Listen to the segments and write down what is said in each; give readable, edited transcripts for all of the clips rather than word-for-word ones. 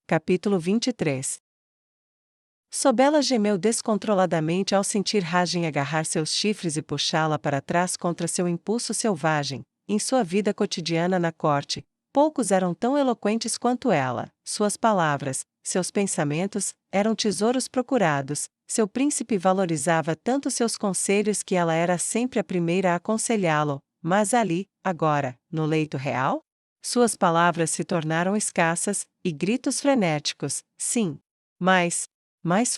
Capítulo 23. Sobela gemeu descontroladamente ao sentir Rajen agarrar seus chifres e puxá-la para trás contra seu impulso selvagem. Em sua vida cotidiana na corte, poucos eram tão eloquentes quanto ela. Suas palavras, seus pensamentos, eram tesouros procurados. Seu príncipe valorizava tanto seus conselhos que ela era sempre a primeira a aconselhá-lo. Mas ali, agora, no leito real? Suas palavras se tornaram escassas, e gritos frenéticos, sim. Mais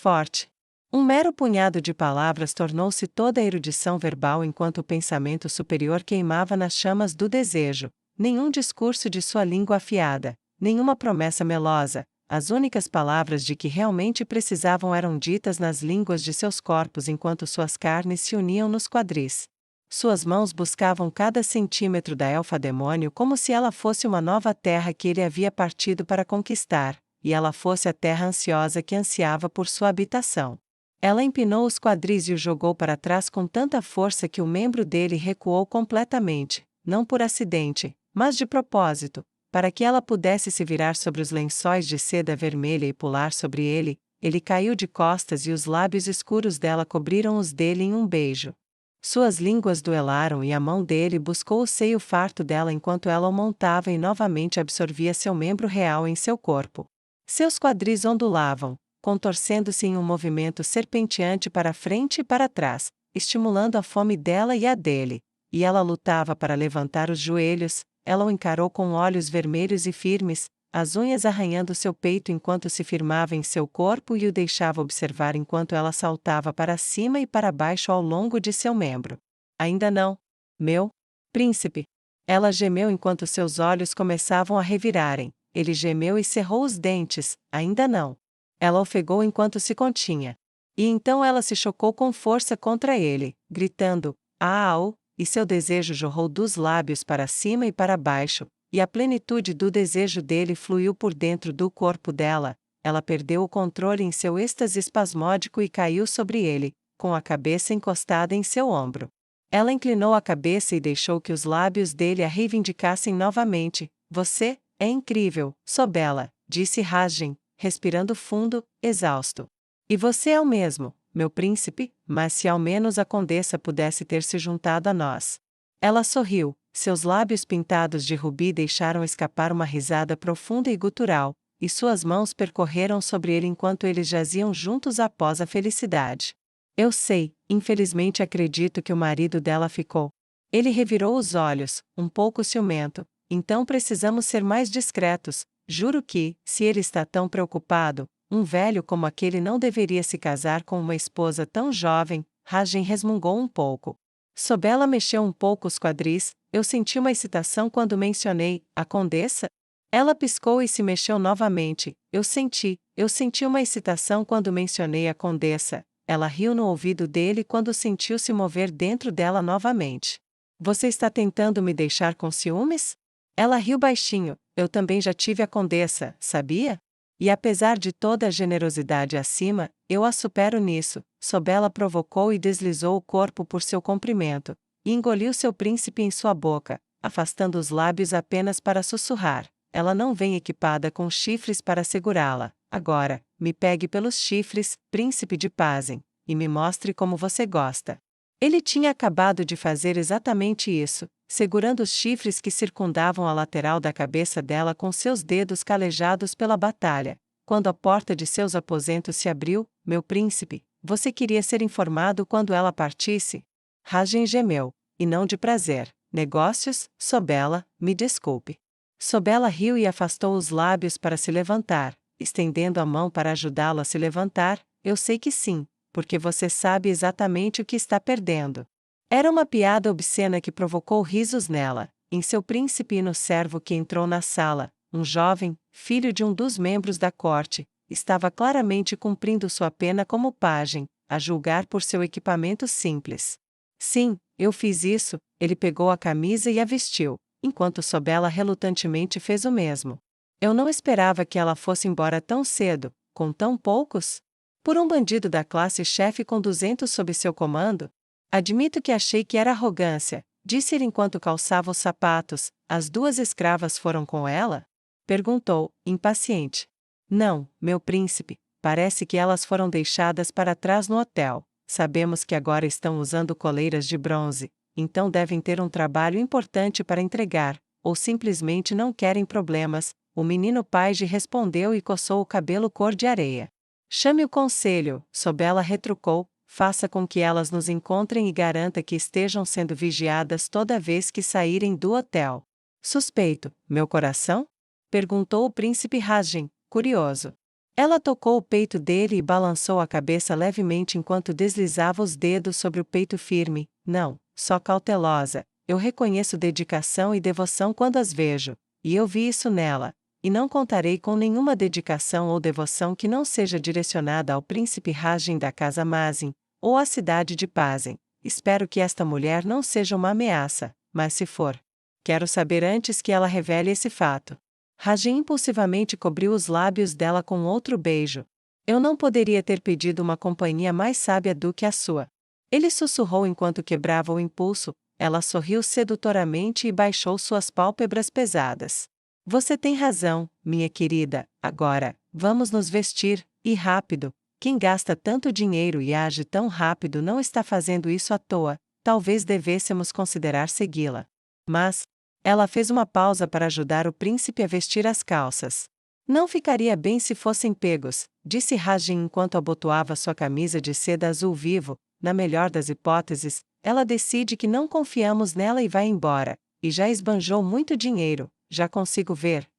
forte. Um mero punhado de palavras tornou-se toda a erudição verbal enquanto o pensamento superior queimava nas chamas do desejo. Nenhum discurso de sua língua afiada, nenhuma promessa melosa, as únicas palavras de que realmente precisavam eram ditas nas línguas de seus corpos enquanto suas carnes se uniam nos quadris. Suas mãos buscavam cada centímetro da elfa-demônio como se ela fosse uma nova terra que ele havia partido para conquistar, e ela fosse a terra ansiosa que ansiava por sua habitação. Ela empinou os quadris e o jogou para trás com tanta força que o membro dele recuou completamente, não por acidente, mas de propósito, para que ela pudesse se virar sobre os lençóis de seda vermelha e pular sobre ele. Ele caiu de costas e os lábios escuros dela cobriram os dele em um beijo. Suas línguas duelaram e a mão dele buscou o seio farto dela enquanto ela o montava e novamente absorvia seu membro real em seu corpo. Seus quadris ondulavam, contorcendo-se em um movimento serpenteante para frente e para trás, estimulando a fome dela e a dele, e ela lutava para levantar os joelhos. Ela o encarou com olhos vermelhos e firmes, as unhas arranhando seu peito enquanto se firmava em seu corpo e o deixava observar enquanto ela saltava para cima e para baixo ao longo de seu membro. Ainda não, meu príncipe. Ela gemeu enquanto seus olhos começavam a revirarem. Ele gemeu e cerrou os dentes. Ainda não. Ela ofegou enquanto se continha. E então ela se chocou com força contra ele, gritando, "Au!", e seu desejo jorrou dos lábios para cima e para baixo, e a plenitude do desejo dele fluiu por dentro do corpo dela. Ela perdeu o controle em seu êxtase espasmódico e caiu sobre ele, com a cabeça encostada em seu ombro. Ela inclinou a cabeça e deixou que os lábios dele a reivindicassem novamente. "Você é incrível, Sobela", disse Rajen, respirando fundo, exausto. "E você é o mesmo, meu príncipe, mas se ao menos a condessa pudesse ter se juntado a nós." Ela sorriu, seus lábios pintados de rubi deixaram escapar uma risada profunda e gutural, e suas mãos percorreram sobre ele enquanto eles jaziam juntos após a felicidade. "Eu sei, infelizmente acredito que o marido dela ficou." Ele revirou os olhos, um pouco ciumento. "Então precisamos ser mais discretos. Juro que, se ele está tão preocupado, um velho como aquele não deveria se casar com uma esposa tão jovem." Rajen resmungou um pouco. Sobela mexeu um pouco os quadris. "Eu senti uma excitação quando mencionei a condessa?" Ela piscou e se mexeu novamente. Eu senti uma excitação quando mencionei a condessa." Ela riu no ouvido dele quando sentiu se mover dentro dela novamente. "Você está tentando me deixar com ciúmes?" Ela riu baixinho. "Eu também já tive a condessa, sabia? E apesar de toda a generosidade acima, eu a supero nisso." Sobela provocou e deslizou o corpo por seu comprimento, e engoliu seu príncipe em sua boca, afastando os lábios apenas para sussurrar. "Ela não vem equipada com chifres para segurá-la. Agora, me pegue pelos chifres, príncipe de Pazem, e me mostre como você gosta." Ele tinha acabado de fazer exatamente isso, segurando os chifres que circundavam a lateral da cabeça dela com seus dedos calejados pela batalha, quando a porta de seus aposentos se abriu. "Meu príncipe, você queria ser informado quando ela partisse?" Rajen gemeu, e não de prazer. "Negócios, Sobela, me desculpe." Sobela riu e afastou os lábios para se levantar, estendendo a mão para ajudá-lo a se levantar. "Eu sei que sim, porque você sabe exatamente o que está perdendo." Era uma piada obscena que provocou risos nela, em seu príncipe e no servo que entrou na sala. Um jovem, filho de um dos membros da corte, estava claramente cumprindo sua pena como pajem, a julgar por seu equipamento simples. "Sim, eu fiz isso." Ele pegou a camisa e a vestiu, enquanto Sobela relutantemente fez o mesmo. "Eu não esperava que ela fosse embora tão cedo, com tão poucos. Por um bandido da classe chefe com 200 sob seu comando? Admito que achei que era arrogância", disse ele enquanto calçava os sapatos. "As duas escravas foram com ela?" perguntou, impaciente. Não, meu príncipe, parece que elas foram deixadas para trás no hotel. Sabemos que agora estão usando coleiras de bronze, então devem ter um trabalho importante para entregar, ou simplesmente não querem problemas. O menino Paige respondeu e coçou o cabelo cor de areia. Chame o conselho, Sobela retrucou, faça com que elas nos encontrem e garanta que estejam sendo vigiadas toda vez que saírem do hotel. Suspeito, meu coração? Perguntou o príncipe Rajin, curioso. Ela tocou o peito dele e balançou a cabeça levemente enquanto deslizava os dedos sobre o peito firme. Não, só cautelosa. Eu reconheço dedicação e devoção quando as vejo, e eu vi isso nela. E não contarei com nenhuma dedicação ou devoção que não seja direcionada ao príncipe Rajin da casa Mazin, ou à cidade de Pazin. Espero que esta mulher não seja uma ameaça, mas se for, quero saber antes que ela revele esse fato. Rajin impulsivamente cobriu os lábios dela com outro beijo. Eu não poderia ter pedido uma companhia mais sábia do que a sua. Ele sussurrou enquanto quebrava o impulso. Ela sorriu sedutoramente e baixou suas pálpebras pesadas. Você tem razão, minha querida. Agora, vamos nos vestir, e rápido. Quem gasta tanto dinheiro e age tão rápido não está fazendo isso à toa. Talvez devêssemos considerar segui-la. Mas, ela fez uma pausa para ajudar o príncipe a vestir as calças. Não ficaria bem se fossem pegos, disse Rajin enquanto abotoava sua camisa de seda azul vivo. Na melhor das hipóteses, ela decide que não confiamos nela e vai embora. E já esbanjou muito dinheiro, já consigo ver.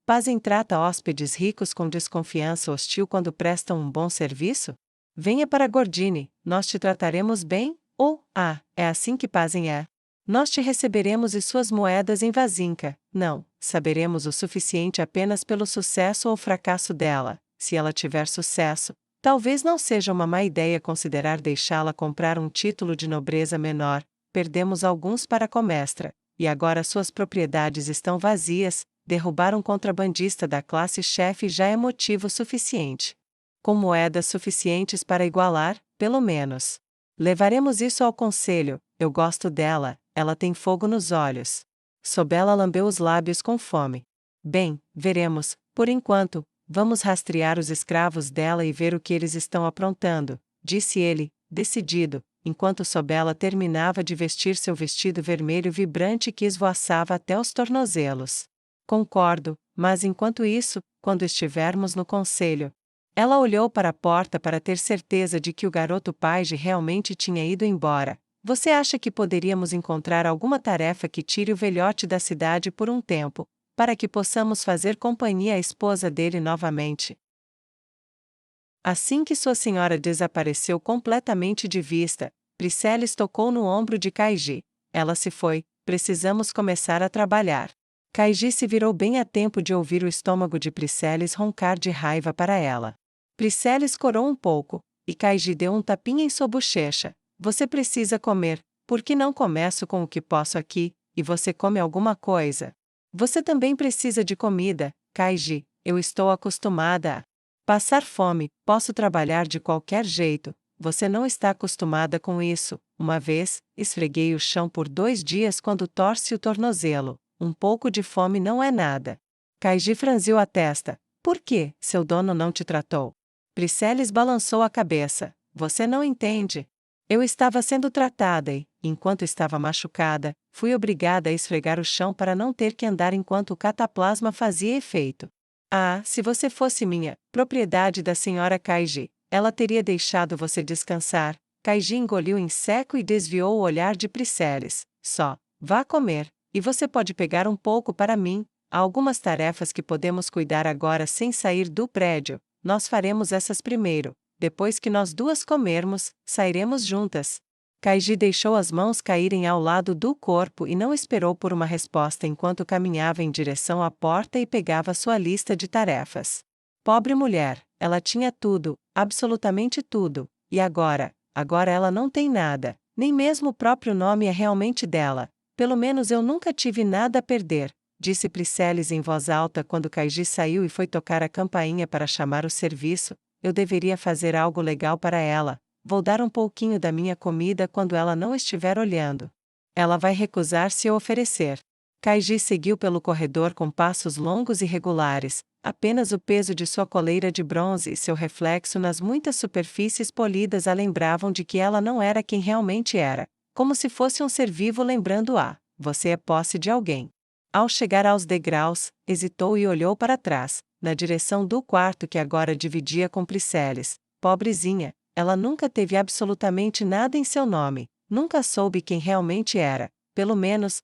Pazin trata hóspedes ricos com desconfiança hostil quando prestam um bom serviço? Venha para Gordini, nós te trataremos bem, ou, é assim que Pazin é. Nós te receberemos e suas moedas em Vazinka. Não, saberemos o suficiente apenas pelo sucesso ou fracasso dela. Se ela tiver sucesso, talvez não seja uma má ideia considerar deixá-la comprar um título de nobreza menor. Perdemos alguns para a comestra, e agora suas propriedades estão vazias. Derrubar um contrabandista da classe chefe já é motivo suficiente. Com moedas suficientes para igualar, pelo menos. Levaremos isso ao conselho. Eu gosto dela, ela tem fogo nos olhos. Sobela lambeu os lábios com fome. Bem, veremos. Por enquanto, vamos rastrear os escravos dela e ver o que eles estão aprontando, disse ele, decidido, enquanto Sobela terminava de vestir seu vestido vermelho vibrante que esvoaçava até os tornozelos. Concordo, mas enquanto isso, quando estivermos no conselho. Ela olhou para a porta para ter certeza de que o garoto Paige realmente tinha ido embora. Você acha que poderíamos encontrar alguma tarefa que tire o velhote da cidade por um tempo, para que possamos fazer companhia à esposa dele novamente? Assim que sua senhora desapareceu completamente de vista, Priscelis tocou no ombro de Kaiji. Ela se foi, precisamos começar a trabalhar. Kaiji se virou bem a tempo de ouvir o estômago de Priscelis roncar de raiva para ela. Priscelis corou um pouco, e Kaiji deu um tapinha em sua bochecha. Você precisa comer, por que não começo com o que posso aqui, e você come alguma coisa? Você também precisa de comida, Kaiji, eu estou acostumada a passar fome, posso trabalhar de qualquer jeito, você não está acostumada com isso. Uma vez, esfreguei o chão por 2 dias quando torce o tornozelo. Um pouco de fome não é nada. Kaiji franziu a testa. Por que, seu dono não te tratou? Priscelis balançou a cabeça. Você não entende. Eu estava sendo tratada e, enquanto estava machucada, fui obrigada a esfregar o chão para não ter que andar enquanto o cataplasma fazia efeito. Se você fosse minha, propriedade da senhora Kaiji, ela teria deixado você descansar. Kaiji engoliu em seco e desviou o olhar de Priscelis. Vá comer. E você pode pegar um pouco para mim. Há algumas tarefas que podemos cuidar agora sem sair do prédio. Nós faremos essas primeiro. Depois que nós duas comermos, sairemos juntas. Kaiji deixou as mãos caírem ao lado do corpo e não esperou por uma resposta enquanto caminhava em direção à porta e pegava sua lista de tarefas. Pobre mulher, ela tinha tudo, absolutamente tudo, e agora ela não tem nada, nem mesmo o próprio nome é realmente dela. Pelo menos eu nunca tive nada a perder, disse Priscelis em voz alta quando Kaiji saiu e foi tocar a campainha para chamar o serviço. Eu deveria fazer algo legal para ela. Vou dar um pouquinho da minha comida quando ela não estiver olhando. Ela vai recusar-se a oferecer. Kaiji seguiu pelo corredor com passos longos e regulares, apenas o peso de sua coleira de bronze e seu reflexo nas muitas superfícies polidas a lembravam de que ela não era quem realmente era, como se fosse um ser vivo lembrando você é posse de alguém. Ao chegar aos degraus, hesitou e olhou para trás, na direção do quarto que agora dividia com Priscilles. Pobrezinha, ela nunca teve absolutamente nada em seu nome, nunca soube quem realmente era, pelo menos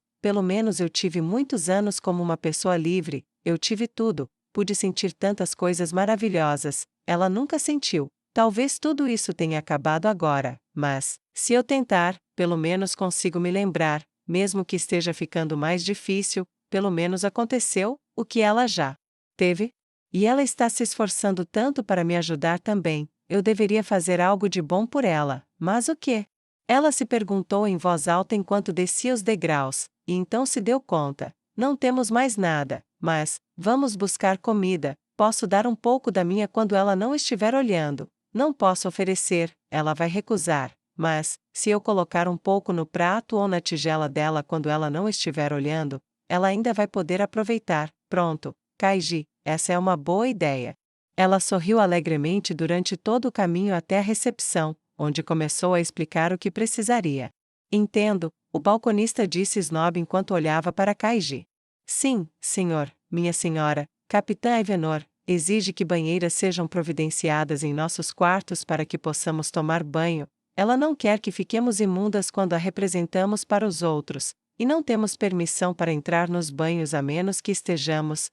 eu tive muitos anos como uma pessoa livre, eu tive tudo, pude sentir tantas coisas maravilhosas, ela nunca sentiu. Talvez tudo isso tenha acabado agora, mas, se eu tentar, pelo menos consigo me lembrar, mesmo que esteja ficando mais difícil, pelo menos aconteceu, o que ela já teve. E ela está se esforçando tanto para me ajudar também, eu deveria fazer algo de bom por ela, mas o quê? Ela se perguntou em voz alta enquanto descia os degraus, e então se deu conta: não temos mais nada, mas, vamos buscar comida, posso dar um pouco da minha quando ela não estiver olhando. Não posso oferecer, ela vai recusar, mas, se eu colocar um pouco no prato ou na tigela dela quando ela não estiver olhando, ela ainda vai poder aproveitar. Pronto, Kaiji, essa é uma boa ideia. Ela sorriu alegremente durante todo o caminho até a recepção, onde começou a explicar o que precisaria. Entendo, o balconista disse snob enquanto olhava para Kaiji. Sim, senhor, minha senhora, Capitã Ivanor, exige que banheiras sejam providenciadas em nossos quartos para que possamos tomar banho. Ela não quer que fiquemos imundas quando a representamos para os outros, e não temos permissão para entrar nos banhos a menos que estejamos,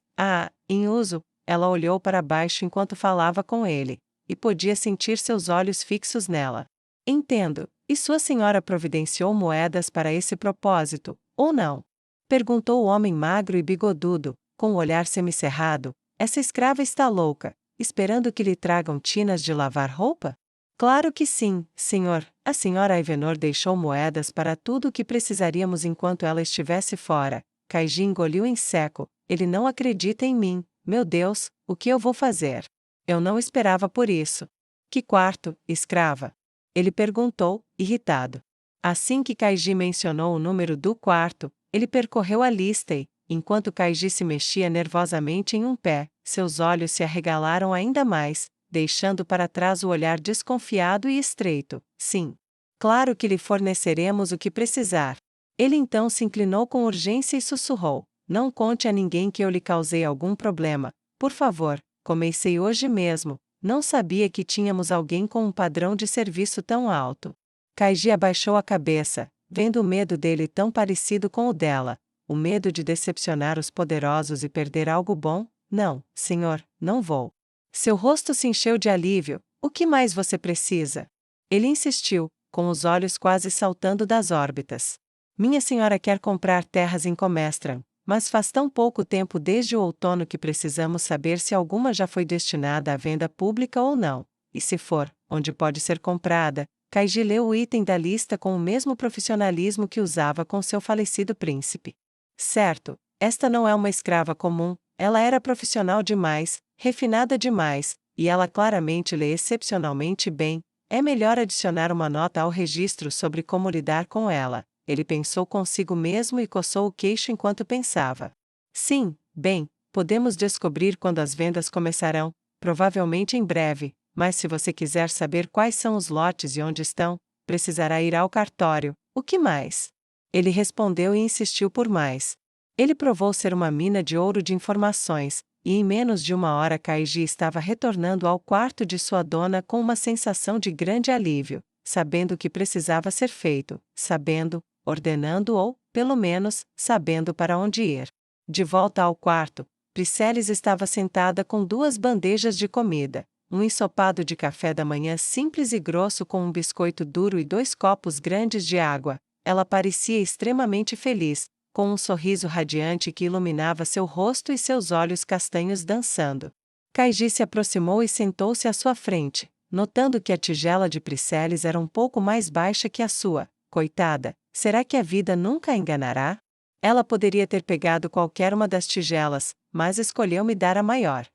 em uso. Ela olhou para baixo enquanto falava com ele, e podia sentir seus olhos fixos nela. Entendo, e sua senhora providenciou moedas para esse propósito, ou não? Perguntou o homem magro e bigodudo, com o olhar semicerrado. Essa escrava está louca, esperando que lhe tragam tinas de lavar roupa? Claro que sim, senhor. A senhora Ivanor deixou moedas para tudo o que precisaríamos enquanto ela estivesse fora. Kaiji engoliu em seco. Ele não acredita em mim. Meu Deus, o que eu vou fazer? Eu não esperava por isso. Que quarto, escrava? Ele perguntou, irritado. Assim que Kaiji mencionou o número do quarto, ele percorreu a lista e, enquanto Kaiji se mexia nervosamente em um pé, seus olhos se arregalaram ainda mais, deixando para trás o olhar desconfiado e estreito. Sim. Claro que lhe forneceremos o que precisar. Ele então se inclinou com urgência e sussurrou: não conte a ninguém que eu lhe causei algum problema. Por favor, comecei hoje mesmo. Não sabia que tínhamos alguém com um padrão de serviço tão alto. Kaiji abaixou a cabeça, vendo o medo dele tão parecido com o dela. O medo de decepcionar os poderosos e perder algo bom? Não, senhor, não vou. Seu rosto se encheu de alívio. O que mais você precisa? Ele insistiu, com os olhos quase saltando das órbitas. Minha senhora quer comprar terras em Comestran, mas faz tão pouco tempo desde o outono que precisamos saber se alguma já foi destinada à venda pública ou não. E se for, onde pode ser comprada? Kaiji leu o item da lista com o mesmo profissionalismo que usava com seu falecido príncipe. Certo, esta não é uma escrava comum, ela era profissional demais, refinada demais, e ela claramente lê excepcionalmente bem. É melhor adicionar uma nota ao registro sobre como lidar com ela. Ele pensou consigo mesmo e coçou o queixo enquanto pensava. Sim, bem, podemos descobrir quando as vendas começarão, provavelmente em breve, mas se você quiser saber quais são os lotes e onde estão, precisará ir ao cartório. O que mais? Ele respondeu e insistiu por mais. Ele provou ser uma mina de ouro de informações, e em menos de uma hora Kaiji estava retornando ao quarto de sua dona com uma sensação de grande alívio, sabendo o que precisava ser feito, sabendo, ordenando ou, pelo menos, sabendo para onde ir. De volta ao quarto, Priscilles estava sentada com duas bandejas de comida, um ensopado de café da manhã simples e grosso com um biscoito duro e 2 copos grandes de água. Ela parecia extremamente feliz, com um sorriso radiante que iluminava seu rosto e seus olhos castanhos dançando. Kaiji se aproximou e sentou-se à sua frente, notando que a tigela de Priscilles era um pouco mais baixa que a sua. Coitada, será que a vida nunca a enganará? Ela poderia ter pegado qualquer uma das tigelas, mas escolheu me dar a maior.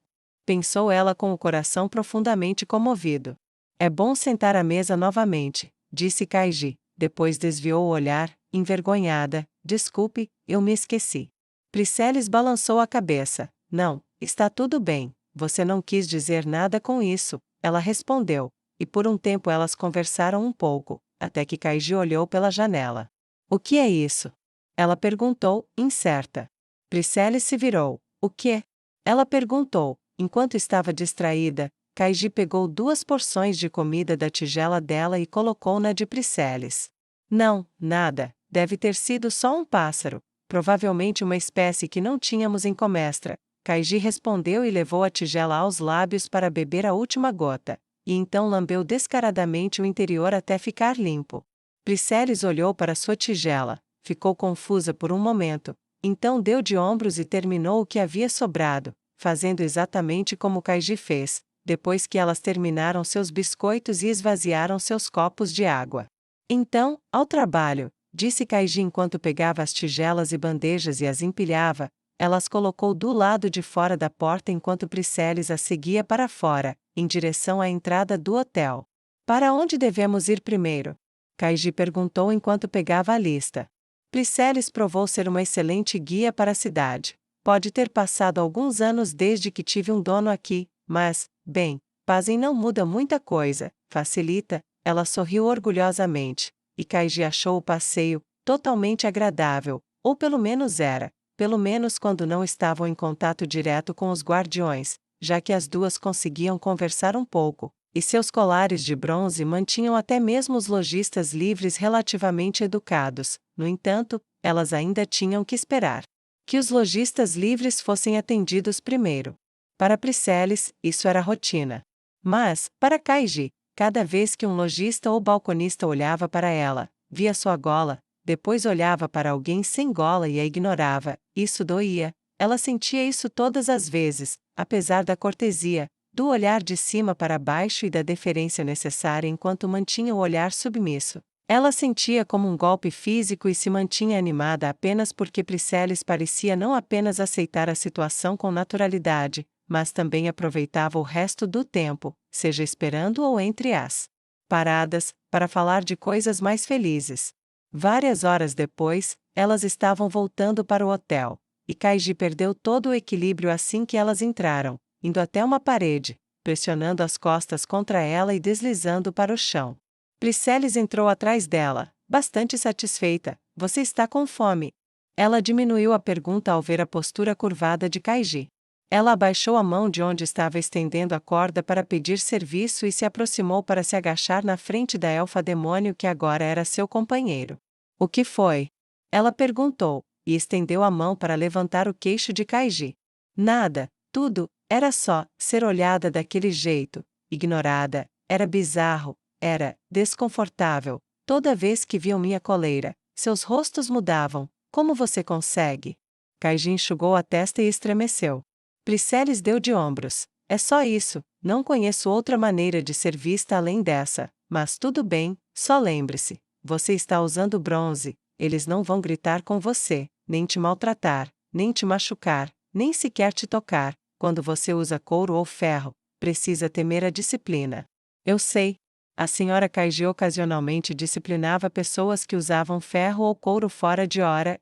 Pensou ela com o coração profundamente comovido. É bom sentar à mesa novamente, disse Kaiji, depois desviou o olhar, envergonhada. Desculpe, eu me esqueci. Priscelis balançou a cabeça. Não, está tudo bem, você não quis dizer nada com isso, ela respondeu, e por um tempo elas conversaram um pouco, até que Kaiji olhou pela janela. O que é isso? Ela perguntou, incerta. Priscelis se virou. O quê? Ela perguntou, enquanto estava distraída. Kaiji pegou 2 porções de comida da tigela dela e colocou na de Priscelis. Não, nada, deve ter sido só um pássaro, provavelmente uma espécie que não tínhamos em Comestra. Kaiji respondeu e levou a tigela aos lábios para beber a última gota, e então lambeu descaradamente o interior até ficar limpo. Priscelis olhou para sua tigela, ficou confusa por um momento, então deu de ombros e terminou o que havia sobrado, fazendo exatamente como Kaiji fez, depois que elas terminaram seus biscoitos e esvaziaram seus copos de água. Então, ao trabalho, disse Kaiji enquanto pegava as tigelas e bandejas e as empilhava. Ela as colocou do lado de fora da porta enquanto Priscelis a seguia para fora, em direção à entrada do hotel. Para onde devemos ir primeiro? Kaiji perguntou enquanto pegava a lista. Priscelis provou ser uma excelente guia para a cidade. Pode ter passado alguns anos desde que tive um dono aqui, mas, bem, Pazen não muda muita coisa, facilita. Ela sorriu orgulhosamente, e Kaiji achou o passeio totalmente agradável, ou pelo menos era, pelo menos quando não estavam em contato direto com os guardiões, já que as duas conseguiam conversar um pouco, e seus colares de bronze mantinham até mesmo os lojistas livres relativamente educados. No entanto, elas ainda tinham que esperar que os lojistas livres fossem atendidos primeiro. Para Priscelis, isso era rotina. Mas, para Kaiji, cada vez que um lojista ou balconista olhava para ela, via sua gola, depois olhava para alguém sem gola e a ignorava, isso doía. Ela sentia isso todas as vezes, apesar da cortesia, do olhar de cima para baixo e da deferência necessária enquanto mantinha o olhar submisso. Ela sentia como um golpe físico e se mantinha animada apenas porque Priscelis parecia não apenas aceitar a situação com naturalidade, mas também aproveitava o resto do tempo, seja esperando ou entre as paradas, para falar de coisas mais felizes. Várias horas depois, elas estavam voltando para o hotel, e Kaiji perdeu todo o equilíbrio assim que elas entraram, indo até uma parede, pressionando as costas contra ela e deslizando para o chão. Priscelis entrou atrás dela, bastante satisfeita. Você está com fome? Ela diminuiu a pergunta ao ver a postura curvada de Kaiji. Ela abaixou a mão de onde estava estendendo a corda para pedir serviço e se aproximou para se agachar na frente da elfa-demônio que agora era seu companheiro. O que foi? Ela perguntou, e estendeu a mão para levantar o queixo de Kaiji. Nada, tudo, era só ser olhada daquele jeito, ignorada, era bizarro. Era desconfortável. Toda vez que viam minha coleira, seus rostos mudavam. Como você consegue? Kaiji enxugou a testa e estremeceu. Priscelis deu de ombros. É só isso, não conheço outra maneira de ser vista além dessa, mas tudo bem, só lembre-se, você está usando bronze, eles não vão gritar com você, nem te maltratar, nem te machucar, nem sequer te tocar. Quando você usa couro ou ferro, precisa temer a disciplina. Eu sei. A senhora Kaiji ocasionalmente disciplinava pessoas que usavam ferro ou couro fora de hora.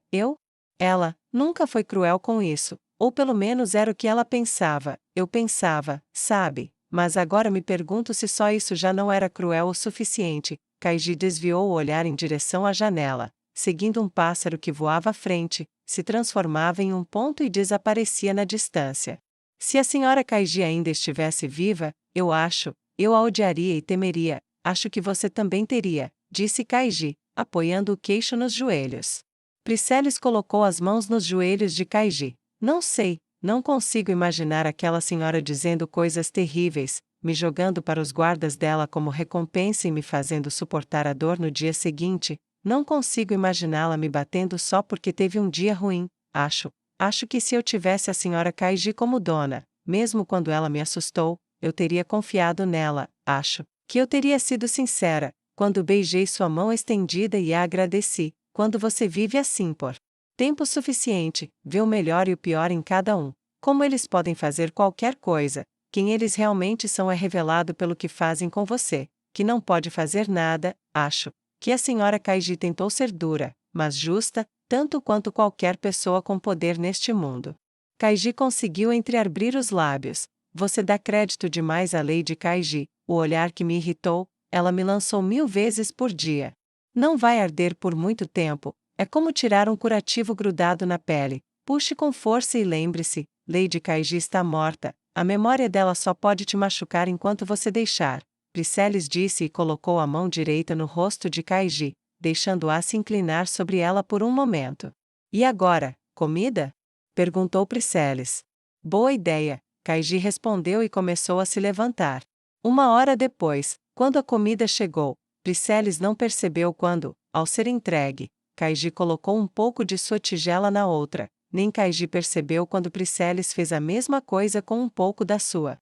Ela nunca foi cruel com isso, ou pelo menos era o que ela pensava. Eu pensava, sabe, mas agora me pergunto se só isso já não era cruel o suficiente. Kaiji desviou o olhar em direção à janela, seguindo um pássaro que voava à frente, se transformava em um ponto e desaparecia na distância. Se a senhora Kaiji ainda estivesse viva, eu a odiaria e temeria. Acho que você também teria, disse Kaiji, apoiando o queixo nos joelhos. Priscelis colocou as mãos nos joelhos de Kaiji. Não sei, não consigo imaginar aquela senhora dizendo coisas terríveis, me jogando para os guardas dela como recompensa e me fazendo suportar a dor no dia seguinte. Não consigo imaginá-la me batendo só porque teve um dia ruim. Acho que se eu tivesse a senhora Kaiji como dona, mesmo quando ela me assustou, eu teria confiado nela. Acho que eu teria sido sincera, quando beijei sua mão estendida e a agradeci. Quando você vive assim por tempo suficiente, vê o melhor e o pior em cada um. Como eles podem fazer qualquer coisa, quem eles realmente são é revelado pelo que fazem com você, que não pode fazer nada. Acho que a senhora Kaiji tentou ser dura, mas justa. tanto quanto qualquer pessoa com poder neste mundo. Kaiji conseguiu entreabrir os lábios. Você dá crédito demais à Lady Kaiji, o olhar que me irritou, ela me lançou 1000 vezes por dia. Não vai arder por muito tempo, é como tirar um curativo grudado na pele. Puxe com força e lembre-se, Lady Kaiji está morta, a memória dela só pode te machucar enquanto você deixar. Priceles disse e colocou a mão direita no rosto de Kaiji, deixando-a se inclinar sobre ela por um momento. E agora, comida? Perguntou Priceles. Boa ideia, Kaiji respondeu e começou a se levantar. 1 hora depois, quando a comida chegou, Priceles não percebeu quando, ao ser entregue, Kaiji colocou um pouco de sua tigela na outra, nem Kaiji percebeu quando Priceles fez a mesma coisa com um pouco da sua.